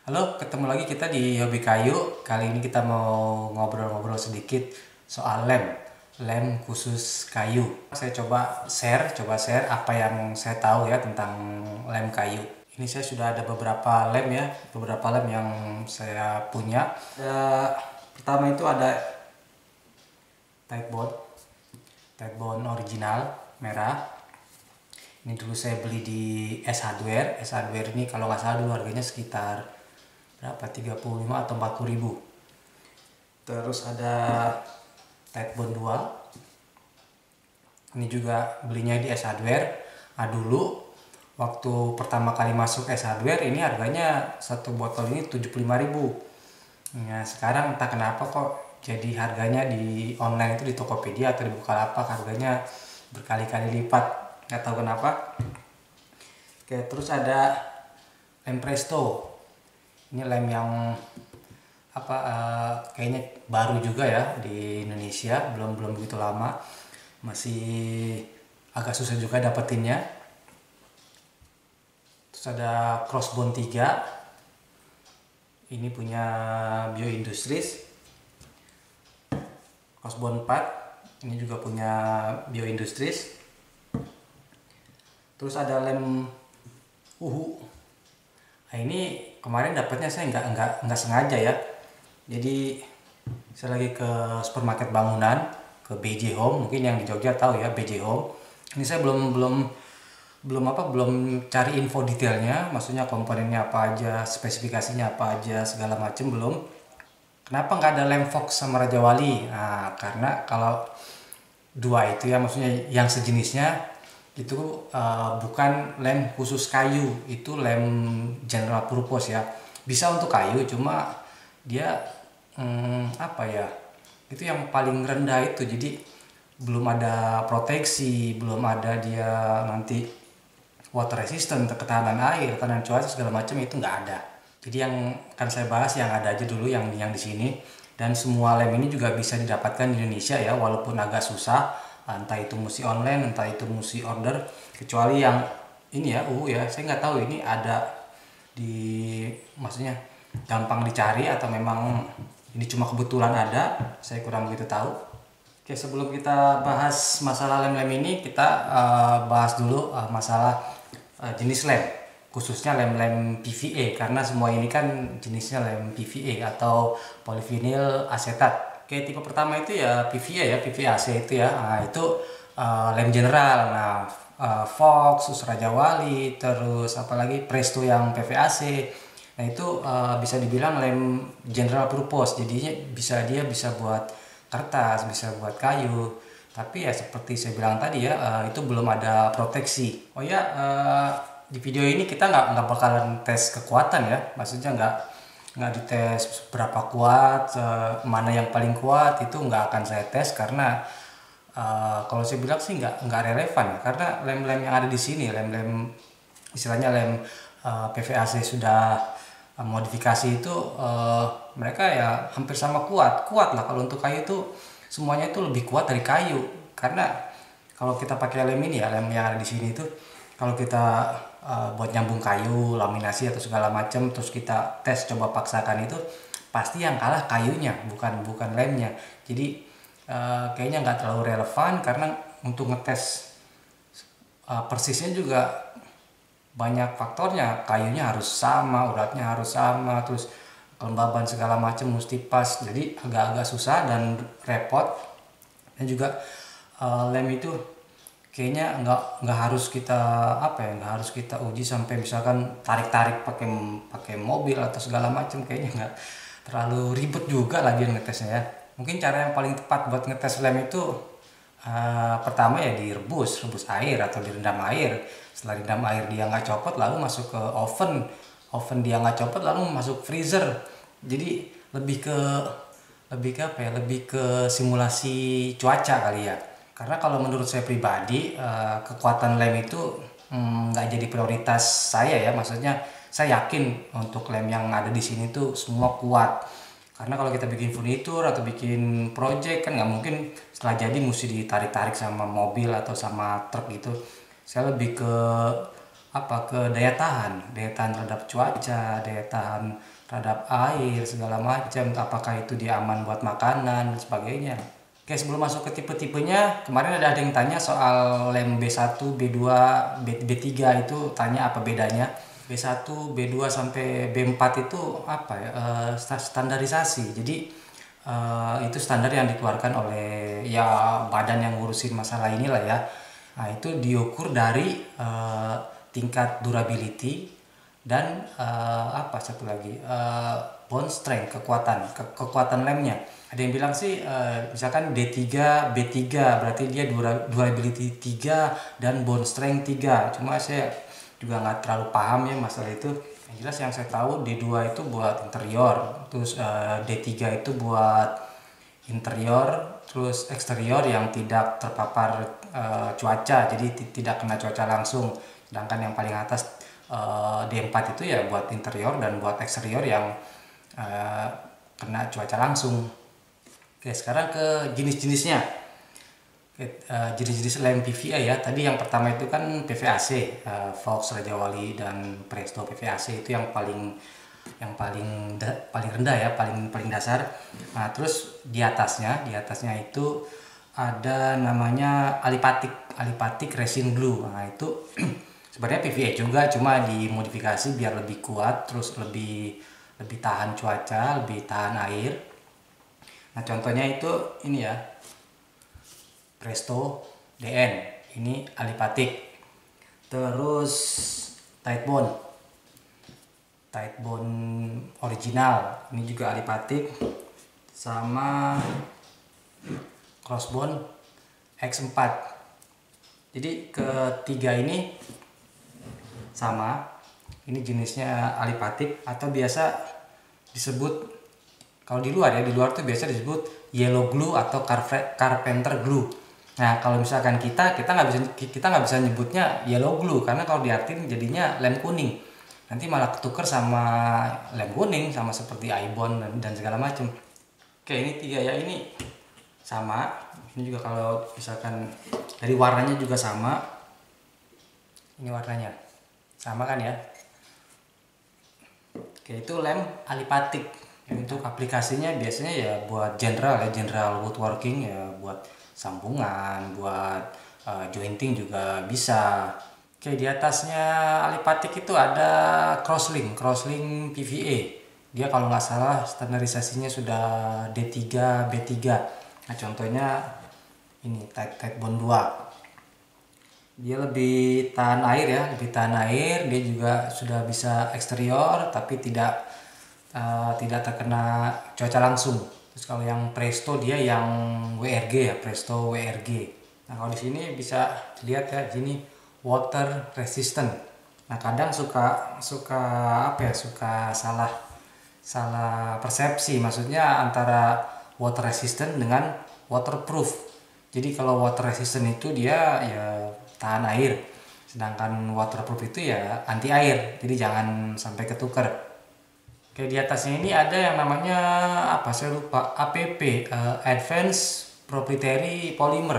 Halo, ketemu lagi kita di Hobi Kayu. Kali ini kita mau ngobrol-ngobrol sedikit soal lem khusus kayu. Saya coba share apa yang saya tahu ya tentang lem kayu. Ini saya sudah ada beberapa lem yang saya punya. Pertama itu ada Titebond original merah. Ini dulu saya beli di S Hardware. S Hardware ini kalau nggak salah dulu harganya sekitar berapa, 35 atau 40 ribu. Terus ada Titebond 2. Ini juga belinya di S Hardware. Nah, dulu waktu pertama kali masuk S Hardware ini harganya satu botol ini 75 ribu. Nah, sekarang entah kenapa kok jadi harganya di online itu di Tokopedia atau di Bukalapak harganya berkali-kali lipat. Nggak tahu kenapa. Oke, terus ada lem Presto. Ini lem yang kayaknya baru juga ya di Indonesia, belum begitu lama, masih agak susah juga dapetinnya. Terus ada Crossbone 3, ini punya Bioindustries. Crossbone 4, ini juga punya Bioindustries. Terus ada lem Uhu. Nah, ini kemarin dapatnya saya nggak sengaja ya. Jadi saya lagi ke supermarket bangunan, ke BJ Home, mungkin yang di Jogja tahu ya BJ Home. Ini saya belum cari info detailnya, maksudnya komponennya apa aja, spesifikasinya apa aja, segala macam belum. Kenapa nggak ada lem Fox sama Raja Wali? Nah, karena kalau dua itu ya, maksudnya yang sejenisnya itu bukan lem khusus kayu, itu lem general purpose ya, bisa untuk kayu, cuma dia itu yang paling rendah itu, jadi belum ada proteksi, belum ada dia nanti water resistant, ketahanan air, ketahanan cuaca segala macam, itu nggak ada. Jadi yang akan saya bahas yang ada aja dulu, yang di sini. Dan semua lem ini juga bisa didapatkan di Indonesia ya, walaupun agak susah, entah itu mesti online, entah itu mesti order, kecuali yang ini ya, saya nggak tahu ini ada maksudnya gampang dicari atau memang ini cuma kebetulan ada, saya kurang begitu tahu. Oke, sebelum kita bahas masalah lem-lem ini, kita bahas dulu masalah jenis lem, khususnya lem-lem PVA, karena semua ini kan jenisnya lem PVA atau polyvinyl asetat. Oke, tipe pertama itu ya PVA ya, PVAC itu ya. Nah, itu lem general. Nah, Fox, terus Raja Wali, terus apalagi Presto yang PVAC. Nah, itu bisa dibilang lem general purpose. Jadinya dia bisa buat kertas, bisa buat kayu. Tapi ya seperti saya bilang tadi ya, itu belum ada proteksi. Oh ya, di video ini kita nggak bakalan tes kekuatan ya. Maksudnya nggak dites berapa kuat, mana yang paling kuat, itu nggak akan saya tes, karena kalau saya bilang sih nggak relevan ya, karena lem-lem yang ada di sini, lem-lem istilahnya lem PVAC sudah modifikasi itu, mereka ya hampir sama kuat lah. Kalau untuk kayu itu semuanya itu lebih kuat dari kayu, karena kalau kita pakai lem ini ya, lem yang ada di sini itu, kalau kita buat nyambung kayu, laminasi atau segala macam, terus kita tes coba paksakan, itu pasti yang kalah kayunya, bukan lemnya. Jadi kayaknya nggak terlalu relevan, karena untuk ngetes persisnya juga banyak faktornya. Kayunya harus sama, uratnya harus sama, terus kelembaban segala macam mesti pas, jadi agak-agak susah dan repot. Dan juga lem itu kayaknya nggak harus kita nggak harus kita uji sampai misalkan tarik pakai mobil atau segala macam, kayaknya nggak terlalu ribet juga lagi ngetesnya ya. Mungkin cara yang paling tepat buat ngetes lem itu pertama ya direbus air atau direndam air. Setelah direndam air dia nggak copot, lalu masuk ke oven dia nggak copot, lalu masuk freezer. Jadi lebih ke simulasi cuaca kali ya. Karena kalau menurut saya pribadi, kekuatan lem itu nggak jadi prioritas saya ya. Maksudnya saya yakin untuk lem yang ada di sini tuh semua kuat. Karena kalau kita bikin furnitur atau bikin project kan nggak mungkin setelah jadi mesti ditarik-tarik sama mobil atau sama truk gitu. Saya lebih ke daya tahan terhadap cuaca, daya tahan terhadap air segala macam, apakah itu dia aman buat makanan dan sebagainya. Oke, sebelum masuk ke tipe-tipenya, kemarin ada yang tanya soal lem B1, B2, B3 itu, tanya apa bedanya. B1, B2 sampai B4 itu apa ya? Standarisasi. Jadi itu standar yang dikeluarkan oleh ya badan yang ngurusin masalah inilah ya. Nah, itu diukur dari tingkat durability dan apa satu lagi, bond strength, kekuatan lemnya. Ada yang bilang sih misalkan D3, B3 berarti dia durability 3 dan bond strength 3. Cuma saya juga nggak terlalu paham ya masalah itu. Yang jelas yang saya tahu D2 itu buat interior, terus D3 itu buat interior, terus eksterior yang tidak terpapar cuaca, jadi tidak kena cuaca langsung. Sedangkan yang paling atas D4 itu ya buat interior dan buat eksterior yang kena cuaca langsung. Oke, sekarang ke jenis-jenisnya. Jenis-jenis lem PVA ya. Tadi yang pertama itu kan PVAC, Fox, Raja Wali dan Presto PVAC itu yang paling rendah ya, paling dasar. Nah, terus di atasnya itu ada namanya alipatic resin glue. Nah, itu sebenarnya PVA juga, cuma dimodifikasi biar lebih kuat, terus lebih tahan cuaca, lebih tahan air. Nah, contohnya itu ini ya, Presto DN, ini alipatic. Terus tight bond original, ini juga alipatic, sama crossbond X4. Jadi ketiga ini sama, ini jenisnya alipatic atau biasa disebut, kalau di luar tuh biasa disebut yellow glue atau carpenter glue. Nah, kalau misalkan kita nggak bisa nyebutnya yellow glue karena kalau diartin jadinya lem kuning. Nanti malah ketuker sama lem kuning, sama seperti ibon dan segala macam. Oke, ini tiga ya, ini sama. Ini juga kalau misalkan dari warnanya juga sama. Ini warnanya sama kan ya. Oke, itu lem alipatic. Untuk aplikasinya biasanya ya buat general woodworking ya, buat sambungan, buat jointing juga bisa. Oke, di atasnya alipatic itu ada crosslink PVA. Dia kalau nggak salah standarisasinya sudah D3, B3. Nah, contohnya ini tight bond 2. Dia lebih tahan air ya, dia juga sudah bisa eksterior tapi tidak terkena cuaca langsung. Terus kalau yang Presto dia yang WRG ya, Presto WRG. Nah, kalau di sini bisa lihat ya, sini water resistant. Nah, kadang suka salah persepsi, maksudnya antara water resistant dengan waterproof. Jadi kalau water resistant itu dia ya tahan air, sedangkan waterproof itu ya anti air, jadi jangan sampai ketukar. Oke, di atasnya ini ada yang namanya apa, saya lupa, APP, Advanced Proprietary Polymer.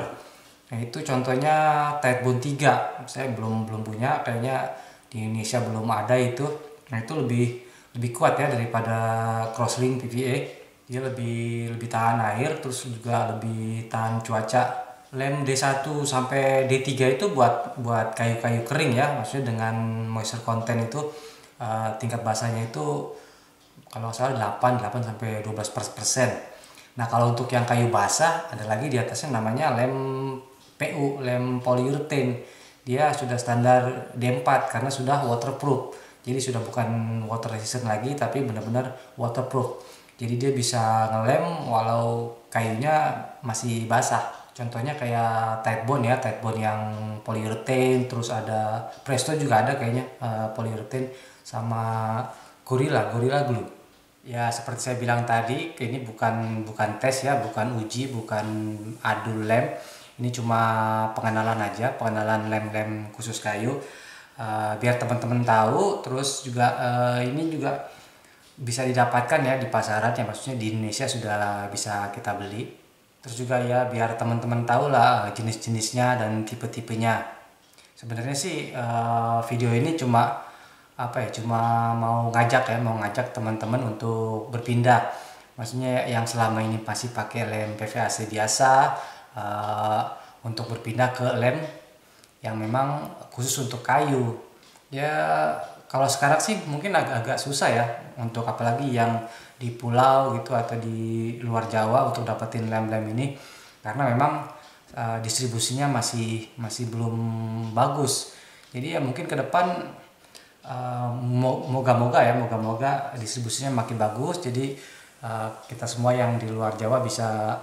Nah, itu contohnya tight bond 3. Saya belum punya, kayaknya di Indonesia belum ada itu. Nah, itu lebih kuat ya daripada crosslink PVA. Dia lebih tahan air, terus juga lebih tahan cuaca. Lem D1 sampai D3 itu buat kayu-kayu kering ya, maksudnya dengan moisture content itu tingkat basahnya itu kalau salah 8 sampai 12%. Nah, kalau untuk yang kayu basah ada lagi di atasnya namanya lem PU, lem polyurethane. Dia sudah standar D4 karena sudah waterproof. Jadi sudah bukan water resistant lagi tapi benar-benar waterproof. Jadi dia bisa ngelem walau kayunya masih basah. Contohnya kayak tight bond yang polyurethane, terus ada Presto juga ada kayaknya polyurethane, sama Gorilla Glue. Ya, seperti saya bilang tadi, ini bukan tes ya, bukan uji, bukan adu lem. Ini cuma pengenalan aja, pengenalan lem-lem khusus kayu. Biar teman-teman tahu, terus juga ini juga bisa didapatkan ya di pasaran ya, maksudnya di Indonesia sudah bisa kita beli. Terus juga ya biar teman-teman tahu lah jenis-jenisnya dan tipe-tipenya. Sebenarnya sih video ini cuma cuma mau ngajak teman-teman untuk berpindah. Maksudnya yang selama ini masih pakai lem PVAC biasa, untuk berpindah ke lem yang memang khusus untuk kayu. Ya kalau sekarang sih mungkin agak-agak susah ya, untuk apalagi yang di pulau gitu atau di luar Jawa untuk dapetin lem-lem ini, karena memang distribusinya masih belum bagus. Jadi ya mungkin ke depan moga-moga distribusinya makin bagus. Jadi kita semua yang di luar Jawa bisa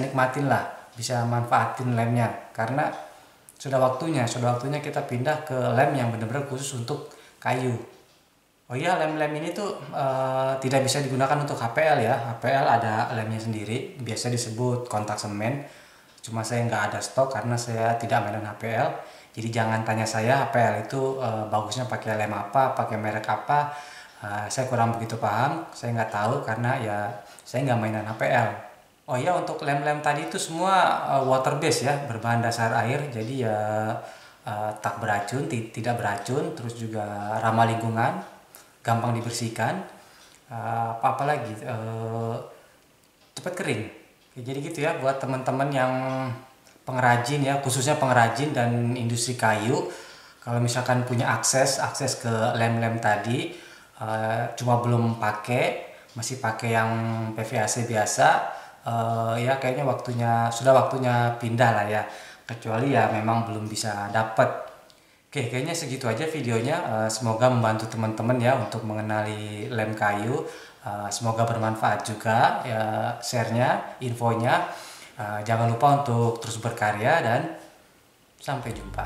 nikmatin lah, bisa manfaatin lemnya, karena sudah waktunya kita pindah ke lem yang benar-benar khusus untuk kayu. Oh iya, lem-lem ini tuh tidak bisa digunakan untuk HPL ya. HPL ada lemnya sendiri, biasa disebut kontak semen. Cuma saya nggak ada stok karena saya tidak mainan HPL. Jadi jangan tanya saya HPL itu bagusnya pakai lem apa, pakai merek apa. Saya kurang begitu paham, saya nggak tahu karena ya saya nggak mainan HPL. Oh iya, untuk lem-lem tadi itu semua water base ya, berbahan dasar air. Jadi ya tak beracun, tidak beracun, terus juga ramah lingkungan, gampang dibersihkan. Apa lagi, cepat kering. Jadi gitu ya buat teman-teman yang pengrajin ya, khususnya pengrajin dan industri kayu. Kalau misalkan punya akses ke lem-lem tadi, cuma belum masih pakai yang PVAC biasa, ya kayaknya sudah waktunya pindah lah ya. Kecuali ya memang belum bisa dapat. Oke, kayaknya segitu aja videonya. Semoga membantu teman-teman ya untuk mengenali lem kayu. Semoga bermanfaat juga ya share-nya, infonya. Jangan lupa untuk terus berkarya dan sampai jumpa.